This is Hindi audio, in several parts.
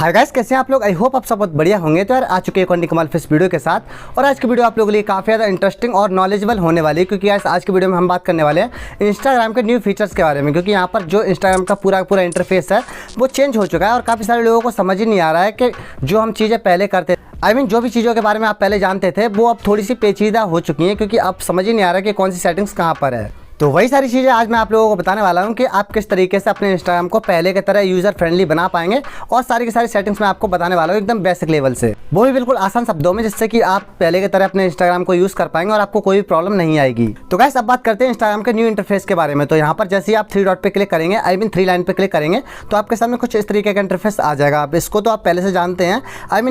हाय गाइस, कैसे हैं आप लोग। आई होप आप सब बहुत बढ़िया होंगे। तो यार आ चुके हैं एक और निकमाल फिश वीडियो के साथ। और आज की वीडियो आप लोगों के लिए काफ़ी ज़्यादा इंटरेस्टिंग और नॉलेजेबल होने वाली है, क्योंकि आज की वीडियो में हम बात करने वाले हैं इंस्टाग्राम के न्यू फीचर्स के बारे में। क्योंकि यहाँ पर जो इंस्टाग्राम का पूरा इंटरफेस है वो चेंज हो चुका है और काफ़ी सारे लोगों को समझ ही नहीं आ रहा है कि जो हम चीज़ें पहले करते जो भी चीज़ों के बारे में आप पहले जानते थे वो अब थोड़ी सी पेचीदा हो चुकी हैं, क्योंकि अब समझ ही नहीं आ रहा है कि कौन सी सेटिंग्स कहाँ पर है। तो वही सारी चीज़ें आज मैं आप लोगों को बताने वाला हूं कि आप किस तरीके से अपने इंस्टाग्राम को पहले की तरह यूज़र फ्रेंडली बना पाएंगे। और सारी की सारी सेटिंग्स मैं आपको बताने वाला हूं एकदम बेसिक लेवल से, वो भी बिल्कुल आसान शब्दों में, जिससे कि आप पहले की तरह अपने इंस्टाग्राम को यूज़ कर पाएंगे और आपको कोई भी प्रॉब्लम नहीं आएगी। तो गाइस अब बात करते हैं इंस्टाग्राम के न्यू इंटरफेस के बारे में। तो यहाँ पर जैसे ही आप थ्री डॉट पे क्लिक करेंगे, थ्री लाइन पे क्लिक करेंगे, तो आपके सामने कुछ इस तरीके का इंटरफेस आ जाएगा। आप इसको तो आप पहले से जानते हैं,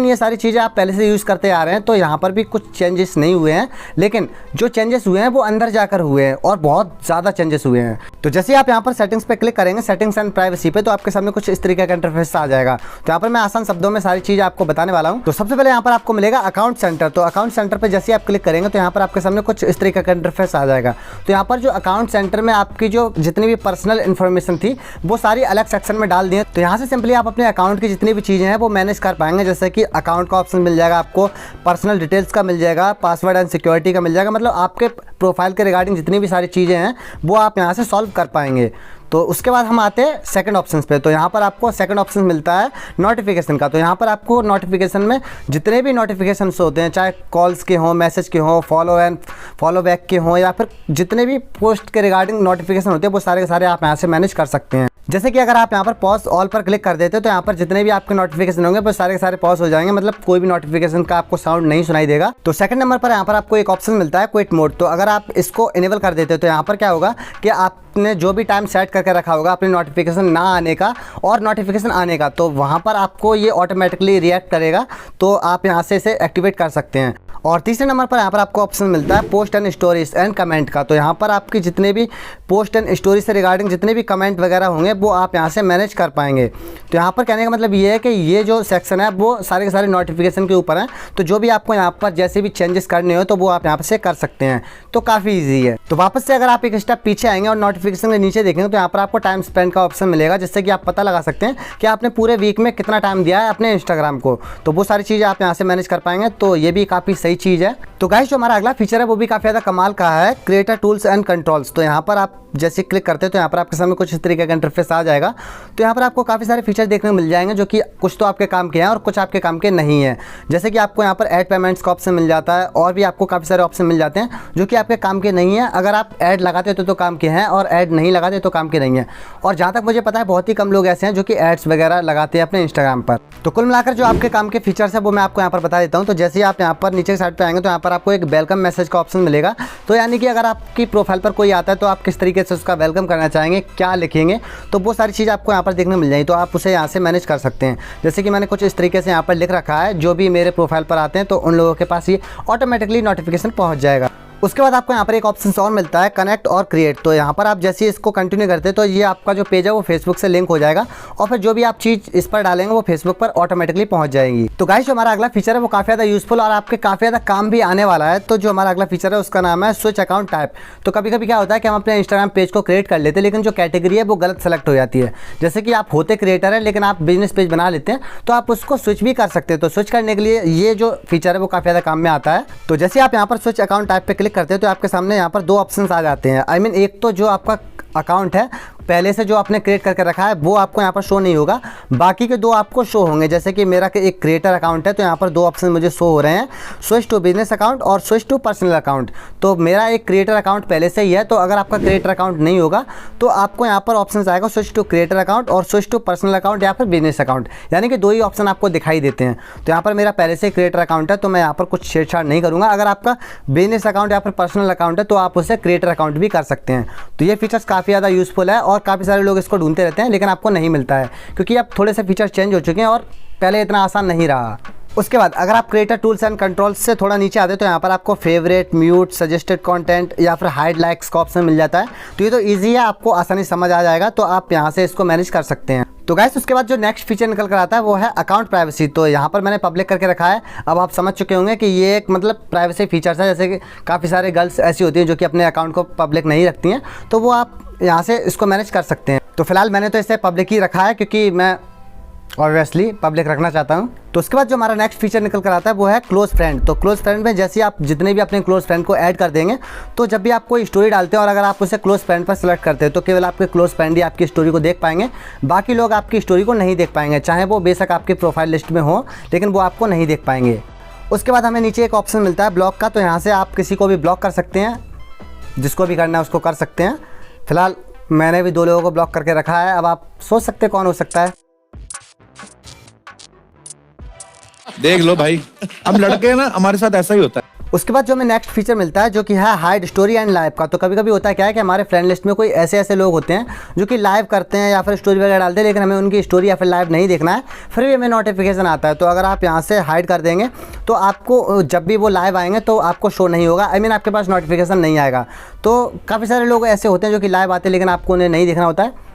ये सारी चीज़ें आप पहले से यूज़ करते आ रहे हैं। तो यहाँ पर भी कुछ चेंजेस नहीं हुए हैं, लेकिन जो चेंजेस हुए हैं वो अंदर जाकर हुए हैं और बहुत ज़्यादा चेंजेस हुए हैं। तो जैसे आप यहाँ पर सेटिंग्स पे क्लिक करेंगे, सेटिंग्स एंड प्राइवेसी पे, तो आपके सामने कुछ इस तरीके का इंटरफेस आ जाएगा। तो यहाँ पर मैं आसान शब्दों में सारी चीज़ आपको बताने वाला हूँ। तो सबसे पहले यहाँ पर आपको मिलेगा अकाउंट सेंटर। तो अकाउंट सेंटर पे जैसे आप क्लिक करेंगे तो यहाँ पर आपके सामने कुछ इस तरीके का इंटरफेस आ जाएगा। तो यहाँ पर जो अकाउंट सेंटर में आपकी जो जितनी भी पर्सनल इन्फॉर्मेशन थी वो सारी अलग सेक्शन में डाल दी। तो यहाँ से सिंपली आप अपने अकाउंट की जितनी भी चीज़ें हैं वो मैनेज कर पाएंगे। जैसे कि अकाउंट का ऑप्शन मिल जाएगा, आपको पर्सनल डिटेल्स का मिल जाएगा, पासवर्ड एंड सिक्योरिटी का मिल जाएगा। मतलब आपके प्रोफाइल के रिगार्डिंग जितनी भी सारी चीज़ें हैं वो आप यहाँ से सॉल्व कर पाएंगे। तो उसके बाद हम आते हैं सेकंड ऑप्शन पे। तो यहाँ पर आपको सेकंड ऑप्शन मिलता है नोटिफिकेशन का। तो यहाँ पर आपको नोटिफिकेशन में जितने भी नोटिफिकेशंस होते हैं, चाहे कॉल्स के हों, मैसेज के हों, फॉलो बैक के हों, या फिर जितने भी पोस्ट के रिगार्डिंग नोटिफिकेशन होते हैं वो सारे के सारे आप यहाँ से मैनेज कर सकते हैं। जैसे कि अगर आप यहाँ पर पॉज ऑल पर क्लिक कर देते हैं तो यहाँ पर जितने भी आपके नोटिफिकेशन होंगे वो सारे के सारे पॉज हो जाएंगे। मतलब कोई भी नोटिफिकेशन का आपको साउंड नहीं सुनाई देगा। तो सेकंड नंबर पर यहाँ पर आपको एक ऑप्शन मिलता है क्विट मोड। तो अगर आप इसको इनेबल कर देते हो तो यहाँ पर क्या होगा कि आपने जो भी टाइम सेट करके रखा होगा अपनी नोटिफिकेशन ना आने का और नोटिफिकेशन आने का, तो वहाँ पर आपको ये ऑटोमेटिकली रिएक्ट करेगा। तो आप यहाँ से इसे एक्टिवेट कर सकते हैं। और तीसरे नंबर पर यहाँ पर आपको ऑप्शन मिलता है post and stories and comment का। तो यहाँ पर आपकी जितने भी पोस्ट एंड स्टोरी से रिगार्डिंग जितने भी कमेंट वगैरह होंगे वो आप यहाँ से मैनेज कर पाएंगे। तो यहाँ पर कहने का मतलब ये है कि ये जो सेक्शन है वो सारे के सारे नोटिफिकेशन के ऊपर है। तो जो भी आपको यहाँ पर जैसे भी चेंजेस करने हो तो वो आप यहाँ पर से कर सकते हैं। तो काफ़ी ईजी है। तो वापस से अगर आप एक स्टेप पीछे आएंगे और नोटिफिकेशन के नीचे देखेंगे तो यहाँ पर आपको टाइम स्पेंड का ऑप्शन मिलेगा, जिससे कि आप पता लगा सकते हैं कि आपने पूरे वीक में कितना टाइम दिया है अपने इंस्टाग्राम को। तो वो सारी चीज़ें आप यहाँ से मैनेज कर पाएंगे। तो ये भी काफ़ी सही चीज़ है। तो गाइस जो हमारा अगला फीचर है वो भी काफ़ी ज़्यादा कमाल का है, क्रिएटर टूल्स एंड कंट्रोल्स। तो यहाँ पर आप जैसे क्लिक करते हैं तो यहाँ पर आपके सामने कुछ इस तरीके का इंटरफेस आ जाएगा। तो यहाँ पर आपको काफ़ी सारे फीचर देखने को मिल जाएंगे, जो कि कुछ तो आपके काम के हैं और कुछ आपके काम के नहीं हैं। जैसे कि आपको यहाँ पर ऐड पेमेंट्स का ऑप्शन मिल जाता है और भी आपको काफ़ी सारे ऑप्शन मिल जाते हैं जो कि आपके काम के नहीं है। अगर आप ऐड लगाते तो काम के हैं और ऐड नहीं लगाते तो काम के नहीं है। और जहाँ तक मुझे पता है बहुत ही कम लोग ऐसे हैं जो कि एड्स वगैरह लगाते हैं अपने इंस्टाग्राम पर। तो कुल मिलाकर जो आपके काम के फीचर्स है वो मैं आपको यहाँ पर बता देता हूँ। तो जैसे ही आप यहाँ पर नीचे साइड पर आएंगे तो यहाँ पर आपको एक वेलकम मैसेज का ऑप्शन मिलेगा। तो यानी कि अगर आपकी प्रोफाइल पर कोई आता है तो आप किस तरीके से उसका वेलकम करना चाहेंगे, क्या लिखेंगे, तो वो सारी चीज़ आपको यहाँ पर देखने मिल जाएगी। तो आप उसे यहाँ से मैनेज कर सकते हैं। जैसे कि मैंने कुछ इस तरीके से यहाँ पर लिख रखा है, जो भी मेरे प्रोफाइल पर आते हैं तो उन लोगों के पास ये ऑटोमेटिकली नोटिफिकेशन पहुँच जाएगा। उसके बाद आपको यहाँ पर एक ऑप्शन और मिलता है कनेक्ट और क्रिएट। तो यहाँ पर आप जैसे इसको कंटिन्यू करते हैं तो ये आपका जो पेज है वो फेसबुक से लिंक हो जाएगा और फिर जो भी आप चीज़ इस पर डालेंगे वो फेसबुक पर ऑटोमेटिकली पहुँच जाएगी। तो गाइस जो हमारा अगला फीचर है वो काफ़ी ज़्यादा यूजफुल और आपके काफ़ी ज़्यादा काम भी आने वाला है। तो जो हमारा अगला फीचर है उसका नाम है स्विच अकाउंट टाइप। तो कभी कभी क्या होता है कि हम अपने इंस्टाग्राम पेज को क्रिएट कर लेते हैं, लेकिन जो कैटेगरी है वो गलत सेलेक्ट हो जाती है। जैसे कि आप होते क्रिएटर है लेकिन आप बिजनेस पेज बना लेते हैं, तो आप उसको स्विच भी कर सकते हैं। तो स्विच करने के लिए ये जो फीचर है वो काफ़ी ज़्यादा काम में आता है। तो जैसे आप यहाँ पर स्विच अकाउंट टाइप पे क्लिक करते हैं तो आपके सामने यहाँ पर दो ऑप्शंस आ जाते हैं। एक तो जो आपका अकाउंट है पहले से जो आपने क्रिएट करके रखा है वो आपको यहाँ पर शो नहीं होगा, बाकी के दो आपको शो होंगे। जैसे कि मेरा एक क्रिएटर अकाउंट है तो यहाँ पर दो ऑप्शन मुझे शो हो रहे हैं, स्विच टू बिजनेस अकाउंट और स्विच टू पर्सनल अकाउंट। तो मेरा एक क्रिएटर अकाउंट पहले से ही है, तो अगर आपका क्रिएटर अकाउंट नहीं होगा तो आपको यहाँ पर ऑप्शन आएगा स्विच टू क्रिएटर अकाउंट और स्विच टू पर्सनल अकाउंट या फिर बिजनेस अकाउंट, यानी कि दो ही ऑप्शन आपको दिखाई देते हैं। तो यहाँ पर मेरा पहले से क्रिएटर अकाउंट है तो मैं यहाँ पर कुछ छेड़छाड़ नहीं करूँगा। अगर आपका बिजनेस अकाउंट या फिर पर्सनल अकाउंट है तो आप उसे क्रिएटर अकाउंट भी कर सकते हैं। तो ये फीचर्स काफ़ी ज़्यादा यूजफुल है और काफ़ी सारे लोग इसको ढूंढते रहते हैं लेकिन आपको नहीं मिलता है, क्योंकि अब थोड़े से फीचर चेंज हो चुके हैं और पहले इतना आसान नहीं रहा। उसके बाद अगर आप क्रिएटर टूल्स एंड कंट्रोल्स से थोड़ा नीचे आते हैं तो यहाँ पर आपको फेवरेट, म्यूट, सजेस्टेड कंटेंट या फिर हाइड लाइक्स का ऑप्शन मिल जाता है। तो ये तो इजी है, आपको आसानी समझ आ जाएगा, तो आप यहाँ से इसको मैनेज कर सकते हैं। तो गाइस उसके बाद जो नेक्स्ट फीचर निकल कर आता है वो है अकाउंट प्राइवेसी। तो यहाँ पर मैंने पब्लिक करके रखा है। अब आप समझ चुके होंगे कि ये एक मतलब प्राइवेसी फीचर्स है। जैसे कि काफ़ी सारे गर्ल्स ऐसी होती हैं जो कि अपने अकाउंट को पब्लिक नहीं रखती हैं, तो वो आप यहाँ से इसको मैनेज कर सकते हैं। तो फिलहाल मैंने तो इसे पब्लिक ही रखा है, क्योंकि मैं ऑब्वियसली पब्लिक रखना चाहता हूँ। तो उसके बाद जो हमारा नेक्स्ट फीचर निकल कर आता है वो है क्लोज फ्रेंड। तो क्लोज फ्रेंड में जैसे आप जितने भी अपने क्लोज फ्रेंड को ऐड कर देंगे, तो जब भी आप कोई स्टोरी डालते हैं और अगर आप उसे क्लोज फ्रेंड पर सेलेक्ट करते हैं तो केवल आपके क्लोज फ्रेंड ही आपकी स्टोरी को देख पाएंगे, बाकी लोग आपकी स्टोरी को नहीं देख पाएंगे, चाहे वो बेशक आपकी प्रोफाइल लिस्ट में हो, लेकिन वो आपको नहीं देख पाएंगे। उसके बाद हमें नीचे एक ऑप्शन मिलता है ब्लॉक का। तो यहाँ से आप किसी को भी ब्लॉक कर सकते हैं, जिसको भी करना है उसको कर सकते हैं। फिलहाल मैंने भी 2 लोगों को ब्लॉक करके रखा है, अब आप सोच सकते हैं कौन हो सकता है। देख लो भाई, हम लड़के हैं ना, हमारे साथ ऐसा ही होता है। उसके बाद जो हमें नेक्स्ट फीचर मिलता है जो कि है हाइड स्टोरी एंड लाइव का। तो कभी कभी होता है क्या है कि हमारे फ्रेंड लिस्ट में कोई ऐसे लोग होते हैं जो कि लाइव करते हैं या फिर स्टोरी वगैरह डालते हैं, लेकिन हमें उनकी स्टोरी या फिर लाइव नहीं देखना है, फिर भी हमें नोटिफिकेशन आता है। तो अगर आप यहाँ से हाइड कर देंगे तो आपको जब भी वो लाइव आएंगे तो आपको शो नहीं होगा, आपके पास नोटिफिकेशन नहीं आएगा। तो काफ़ी सारे लोग ऐसे होते हैं जो कि लाइव आते हैं लेकिन आपको उन्हें नहीं देखना होता है,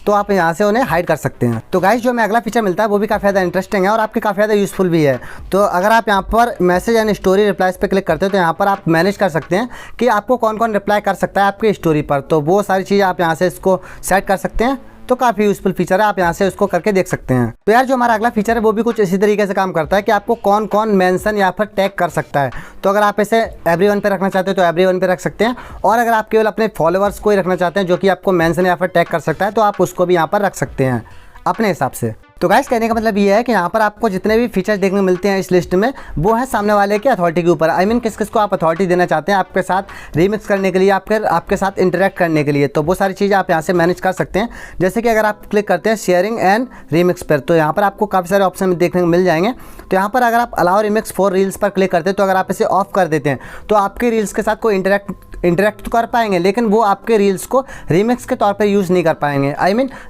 तो आप यहाँ से उन्हें हाइड कर सकते हैं। तो गाइस जो हमें अगला फीचर मिलता है वो भी काफ़ी ज़्यादा इंटरेस्टिंग है और आपके काफ़ी ज़्यादा यूज़फुल भी है। तो अगर आप यहाँ पर मैसेज एंड स्टोरी रिप्लाइज पे क्लिक करते हैं तो यहाँ पर आप मैनेज कर सकते हैं कि आपको कौन कौन रिप्लाई कर सकता है आपकी स्टोरी पर। तो वो सारी चीज़ें आप यहाँ से इसको सेट कर सकते हैं। तो काफ़ी यूज़फुल फीचर है, आप यहाँ से उसको करके देख सकते हैं। तो यार जो हमारा अगला फीचर है वो भी कुछ इसी तरीके से काम करता है कि आपको कौन कौन मेंशन या फिर टैग कर सकता है। तो अगर आप इसे एवरीवन पे रखना चाहते हो तो एवरीवन पे रख सकते हैं, और अगर आप केवल अपने फॉलोअर्स को ही रखना चाहते हैं जो कि आपको मेंशन या फिर टैग कर सकता है तो आप उसको भी यहाँ पर रख सकते हैं अपने हिसाब से। तो गाइस कहने का मतलब ये है कि यहाँ पर आपको जितने भी फीचर्स देखने को मिलते हैं इस लिस्ट में वो है सामने वाले की अथॉरिटी के ऊपर। किस किस को आप अथॉरिटी देना चाहते हैं आपके साथ रीमिक्स करने के लिए, आपके साथ इंटरेक्ट करने के लिए। तो वो सारी चीज़ें आप यहाँ से मैनेज कर सकते हैं। जैसे कि अगर आप क्लिक करते हैं शेयरिंग एंड रीमिक्स पर, तो यहाँ पर आपको काफ़ी सारे ऑप्शन देखने को मिल जाएंगे। तो यहाँ पर अगर आप अलाउ रीमिक्स फॉर रील्स पर क्लिक करते हैं तो अगर आप इसे ऑफ कर देते हैं तो आपके रील्स के साथ कोई इंटरेक्ट तो कर पाएंगे, लेकिन वो आपके रील्स को रीमिक्स के तौर पे यूज़ नहीं कर पाएंगे,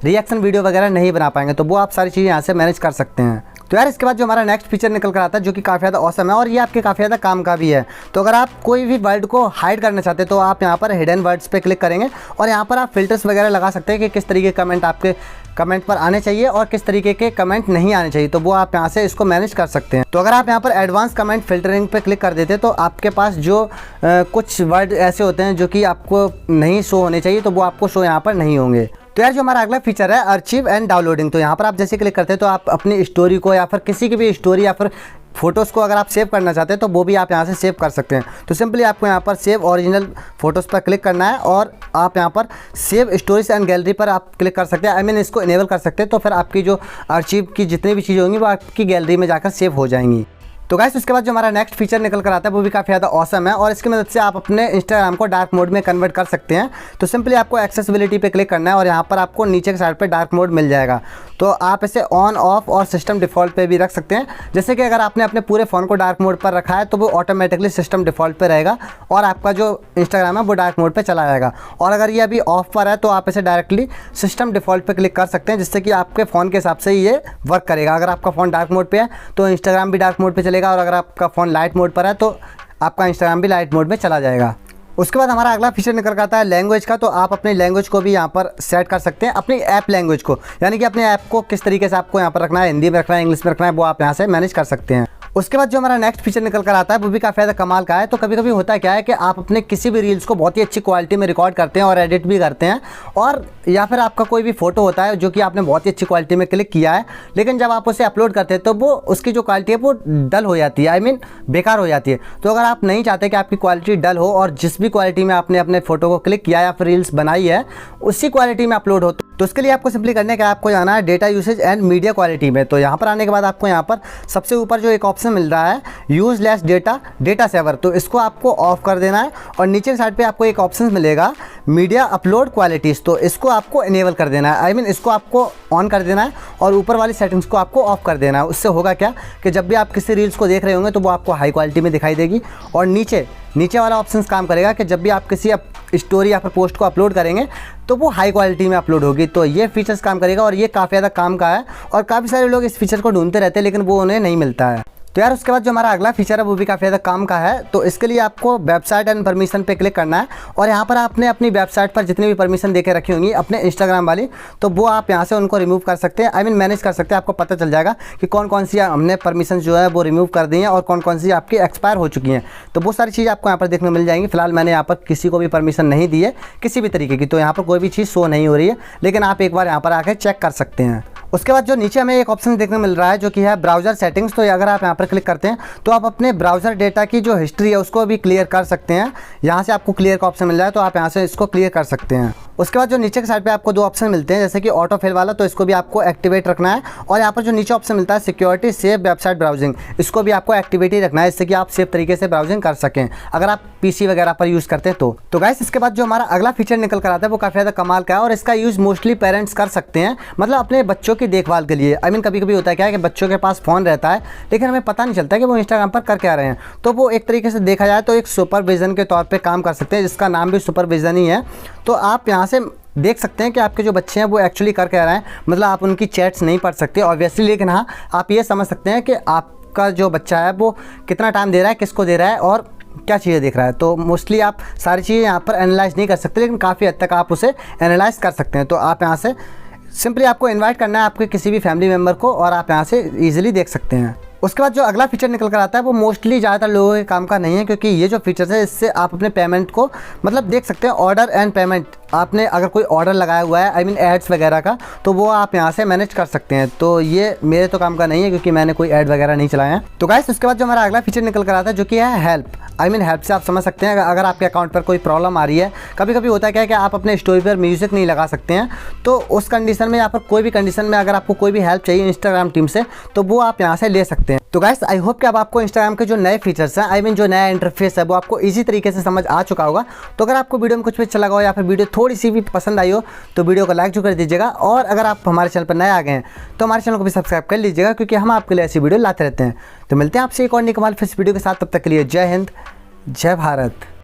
रिएक्शन वीडियो वगैरह नहीं बना पाएंगे। तो वो आप सारी चीज़ें यहाँ से मैनेज कर सकते हैं। तो यार इसके बाद जो हमारा नेक्स्ट फीचर निकल कर आता है जो कि काफ़ी ज़्यादा ऑसम है और ये आपके काफ़ी ज़्यादा काम का भी है। तो अगर आप कोई भी वर्ड को हाइड करना चाहते हैं तो आप यहाँ पर हिडन वर्ड्स पे क्लिक करेंगे और यहाँ पर आप फिल्टर्स वगैरह लगा सकते हैं कि किस तरीके के कमेंट आपके कमेंट पर आने चाहिए और किस तरीके के कमेंट नहीं आने चाहिए। तो वो आप यहाँ से इसको मैनेज कर सकते हैं। तो अगर आप यहाँ पर एडवांस कमेंट फिल्टरिंग पे क्लिक कर देते हैं तो आपके पास जो कुछ वर्ड ऐसे होते हैं जो कि आपको नहीं शो होने चाहिए तो वो आपको शो यहाँ पर नहीं होंगे। तो यार जो हमारा अगला फीचर है आर्चिव एंड डाउनलोडिंग। तो यहाँ पर आप जैसे क्लिक करते हैं तो आप अपनी स्टोरी को या फिर किसी की भी स्टोरी या फिर फोटोज़ को अगर आप सेव करना चाहते हैं तो वो भी आप यहाँ से सेव कर सकते हैं। तो सिंपली आपको यहाँ पर सेव ओरिजिनल फ़ोटोज़ पर क्लिक करना है और आप यहाँ पर सेव स्टोरीज एंड गैलरी पर आप क्लिक कर सकते हैं। इसको इनेबल कर सकते हैं। तो फिर आपकी जो आर्चिव की जितनी भी चीज़ें होंगी वो आपकी गैलरी में जाकर सेव हो जाएंगी। तो गाइस उसके बाद जो हमारा नेक्स्ट फीचर निकल कर आता है वो भी काफ़ी ज़्यादा ऑसम है और इसकी मदद से आप अपने इंस्टाग्राम को डार्क मोड में कन्वर्ट कर सकते हैं। तो सिंपली आपको एक्सेसिबिलिटी पे क्लिक करना है और यहाँ पर आपको नीचे के साइड पे डार्क मोड मिल जाएगा। तो आप इसे ऑन ऑफ और सिस्टम डिफ़ॉल्ट पे भी रख सकते हैं। जैसे कि अगर आपने अपने पूरे फ़ोन को डार्क मोड पर रखा है तो वो ऑटोमेटिकली सिस्टम डिफ़ॉल्ट पे रहेगा और आपका जो इंस्टाग्राम है वो डार्क मोड पर चला जाएगा। और अगर ये अभी ऑफ पर है तो आप इसे डायरेक्टली सिस्टम डिफ़ॉल्ट पर क्लिक कर सकते हैं, जिससे कि आपके फ़ोन के हिसाब से ये वर्क करेगा। अगर आपका फ़ोन डार्क मोड पर है तो इंस्टाग्राम भी डार्क मोड पर चलेगा और अगर आपका फ़ोन लाइट मोड पर है तो आपका इंस्टाग्राम भी लाइट मोड में चला जाएगा। उसके बाद हमारा अगला फीचर निकल कर आता है लैंग्वेज का। तो आप अपनी लैंग्वेज को भी यहाँ पर सेट कर सकते हैं, अपनी ऐप लैंग्वेज को, यानी कि अपने ऐप को किस तरीके से आपको यहाँ पर रखना है, हिंदी में रखना है, इंग्लिश में रखना है, वो आप यहाँ से मैनेज कर सकते हैं। उसके बाद जो हमारा नेक्स्ट फीचर निकल कर आता है वो भी काफ़ी ज़्यादा कमाल का है। तो कभी कभी होता है क्या है कि आप अपने किसी भी रील्स को बहुत ही अच्छी क्वालिटी में रिकॉर्ड करते हैं और एडिट भी करते हैं, और या फिर आपका कोई भी फोटो होता है जो कि आपने बहुत ही अच्छी क्वालिटी में क्लिक किया है, लेकिन जब आप उसे अपलोड करते हैं तो वो उसकी जो क्वालिटी है वो डल हो जाती है, बेकार हो जाती है। तो अगर आप नहीं चाहते कि आपकी क्वालिटी डल हो और जिस भी क्वालिटी में आपने अपने फोटो को क्लिक किया या फिर रील्स बनाई है उसी क्वालिटी में अपलोड हो, तो उसके लिए आपको सिंपली करने का आपको जाना है data usage and media quality में। तो यहाँ पर आने के बाद आपको यहाँ पर सबसे ऊपर जो एक ऑप्शन मिल रहा है यूज लेस डेटा सेवर, तो इसको आपको ऑफ कर देना है और नीचे साइड पे आपको एक ऑप्शन मिलेगा मीडिया अपलोड क्वालिटीज़, तो इसको आपको इनेबल कर देना है, इसको आपको ऑन कर देना है और ऊपर वाली सेटिंग्स को आपको ऑफ कर देना है। उससे होगा क्या कि जब भी आप किसी रील्स को देख रहे होंगे तो वो आपको हाई क्वालिटी में दिखाई देगी और नीचे वाला ऑप्शन काम करेगा कि जब भी आप किसी स्टोरी या फिर पोस्ट को अपलोड करेंगे तो वो हाई क्वालिटी में अपलोड होगी। तो ये फीचर्स काम करेगा और ये काफ़ी ज़्यादा काम का है और काफ़ी सारे लोग इस फीचर को ढूंढते रहते हैं लेकिन वो उन्हें नहीं मिलता है। तो यार उसके बाद जो हमारा अगला फीचर है वो भी काफ़ी ज़्यादा काम का है। तो इसके लिए आपको वेबसाइट एंड परमिशन पे क्लिक करना है और यहाँ पर आपने अपनी वेबसाइट पर जितनी भी परमिशन देके रखी होंगी अपने इंस्टाग्राम वाली, तो वो आप यहाँ से उनको रिमूव कर सकते हैं, मैनेज कर सकते हैं। आपको पता चल जाएगा कि कौन कौन सी हमने परमिशन जो है वो रिमूव कर दी हैं और कौन कौन सी आपकी एक्सपायर हो चुकी हैं। तो वो सारी चीज़ आपको यहाँ पर देखने को मिल जाएंगी। फिलहाल मैंने यहाँ पर किसी को भी परमिशन नहीं दी है किसी भी तरीके की, तो यहाँ पर कोई भी चीज़ शो नहीं हो रही है, लेकिन आप एक बार यहाँ पर आकर चेक कर सकते हैं। उसके बाद जो नीचे हमें एक ऑप्शन देखने को मिल रहा है जो कि है ब्राउज़र सेटिंग्स। तो अगर आप यहाँ पर क्लिक करते हैं तो आप अपने ब्राउज़र डेटा की जो हिस्ट्री है उसको भी क्लियर कर सकते हैं। यहाँ से आपको क्लियर का ऑप्शन मिल रहा है तो आप यहाँ से इसको क्लियर कर सकते हैं। उसके बाद जो नीचे के साइड पे आपको दो ऑप्शन मिलते हैं जैसे कि ऑटो फिल वाला, तो इसको भी आपको एक्टिवेट रखना है। और यहाँ पर जो नीचे ऑप्शन मिलता है सिक्योरिटी सेफ वेबसाइट ब्राउजिंग, इसको भी आपको एक्टिवेट ही रखना है इससे कि आप सेफ तरीके से ब्राउजिंग कर सकें अगर आप पीसी वगैरह पर यूज़ करते हैं तो गाइस इसके बाद जो हमारा अगला फीचर निकल कर आता है वो काफ़ी ज़्यादा कमाल का है और इसका यूज़ मोस्टली पेरेंट्स कर सकते हैं, मतलब अपने बच्चों की देखभाल के लिए। आई मीन कभी कभी होता है क्या है कि बच्चों के पास फ़ोन रहता है लेकिन हमें पता नहीं चलता कि वो इंस्टाग्राम पर कर क्या रहे हैं, तो वो एक तरीके से देखा जाए तो एक सुपरविज़न के तौर पर काम कर सकते हैं, जिसका नाम भी सुपरविज़न ही है। तो आप यहाँ से देख सकते हैं कि आपके जो बच्चे हैं वो एक्चुअली कर क्या रहे हैं, मतलब आप उनकी चैट्स नहीं पढ़ सकते ऑब्वियसली, लेकिन हाँ आप ये समझ सकते हैं कि आपका जो बच्चा है वो कितना टाइम दे रहा है, किसको दे रहा है और क्या चीज़ें देख रहा है। तो मोस्टली आप सारी चीज़ें यहाँ पर एनालाइज नहीं कर सकते लेकिन काफ़ी हद तक आप उसे एनालाइज कर सकते हैं। तो आप यहाँ से सिंपली आपको इन्वाइट करना है आपके किसी भी फैमिली मेम्बर को और आप यहाँ से ईजिली देख सकते हैं। उसके बाद जो अगला फीचर निकल कर आता है वो मोस्टली ज़्यादातर लोगों के काम का नहीं है, क्योंकि ये जो फीचर्स है इससे आप अपने पेमेंट को मतलब देख सकते हैं। ऑर्डर एंड पेमेंट, आपने अगर कोई ऑर्डर लगाया हुआ है आई मीन एड्स वगैरह का, तो वो आप यहाँ से मैनेज कर सकते हैं। तो ये मेरे तो काम का नहीं है क्योंकि मैंने कोई ऐड वगैरह नहीं चलाया है। तो गाइस उसके बाद जो हमारा अगला फीचर निकल कर आता है जो कि है हेल्प। आई मीन हेल्प से आप समझ सकते हैं अगर आपके अकाउंट पर कोई प्रॉब्लम आ रही है, कभी कभी होता है क्या है कि आप अपने स्टोरी पर म्यूज़िक नहीं लगा सकते हैं, तो उस कंडीशन में या फिर कोई भी कंडीशन में अगर आपको कोई भी हेल्प चाहिए इंस्टाग्राम टीम से तो वो आप यहाँ से ले सकते हैं। तो गाइस आई होप कि अब आपको इंस्टाग्राम के जो नए फीचर्स हैं आई मीन जो नया इंटरफेस है वो आपको इजी तरीके से समझ आ चुका होगा। तो अगर आपको वीडियो में कुछ भी अच्छा लगा हो या फिर वीडियो थोड़ी सी भी पसंद आई हो तो वीडियो को लाइक जो कर दीजिएगा, और अगर आप हमारे चैनल पर नए आ गए हैं तो हमारे चैनल को भी सब्सक्राइब कर लीजिएगा क्योंकि हम आपके लिए ऐसी वीडियो लाते रहते हैं। तो मिलते हैं आपसे एक और नई कमाल फिर वीडियो के साथ, तब तक के लिए जय हिंद जय भारत।